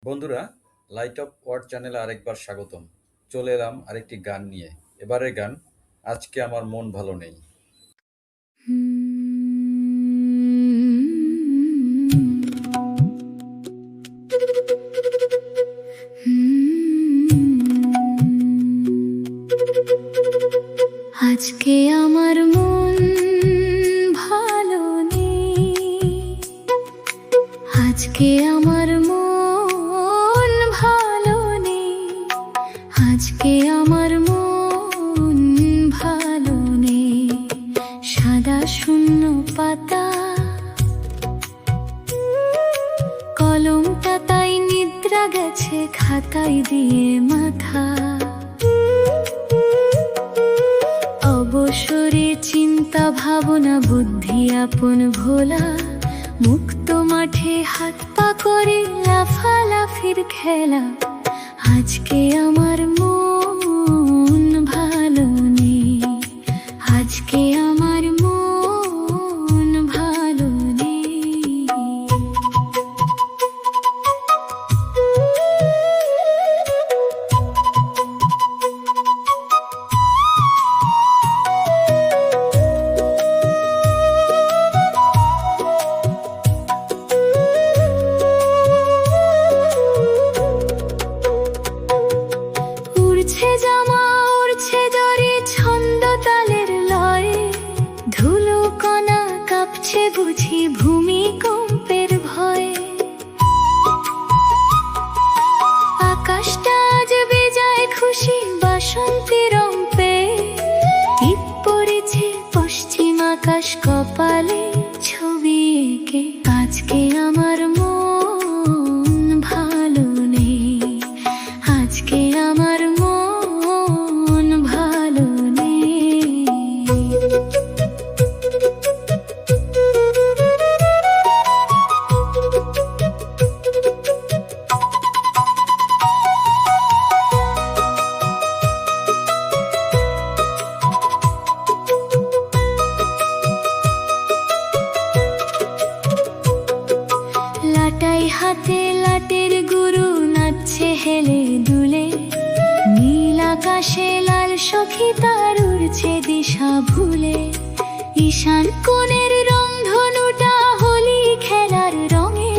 বন্ধুরা, light off word চ্যানেলে আরেকবার স্বাগতম। চলে এলাম আরেকটি গান নিয়ে। এবারের গান, আজকে আমার মন ভালো নেই। আজকে আমার মন ভালো নেই, আজকে আমার মন ভালো নেই, আজকে আমার মন ভালো নেই। সাদা শূন্য পাতা, কলমটা তাই নিদ্রা গেছে খাতায় দিয়ে মাথা। অবসরে চিন্তা ভাবনা বুদ্ধি আপন ভোলা, মুক্ত মাঠে হাত পা করে লাফালাফির খেলা। আজকে আমার মন ভালো নেই, আজকে আমার মন ভালো নেই। উড়ছে জামা, উড়ছে দড়ি, ছন্দ তালের লয়ে, ধুলো কণা কাঁপছে বুঝি ভূমিকম্পের ভয়ে। আকাশটা আজ বেজায় খুশি বাসন্তী রং পেয়ে, টিপ পড়েছে পশ্চিম আকাশ কপালে ছবি এঁকে। আজকে আমার মন ভালো নেই, আজকে আমার মন ভালো নেই। লাটাই হাতে লাটের গুরু নাচছে হেলে দুলে, নীল আকাশে লাল সখী তার উড়ছে দিশা ভুলে। ঈশান কোণের রংধনুটা হোলি খেলার রঙে,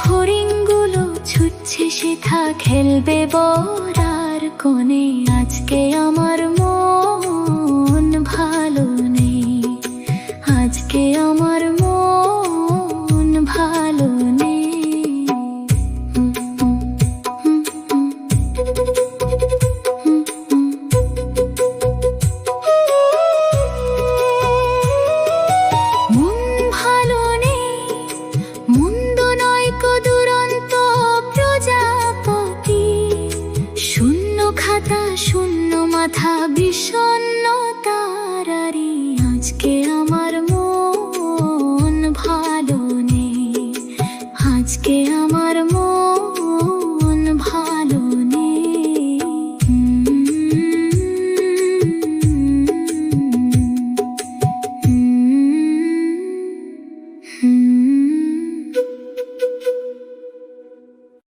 হরিণগুলো ছুটছে সেথা খেলবে বরার কোণে। আজকে আমার মন ভালো নেই, আজকে আমার মন ভালো নেই। মন ভালো নেই, মন্দ নয় কো দুরন্ত প্রজাপতি। শূন্য খাতা শূন্য মাথা বিষণ্ণ তারারি। আজকে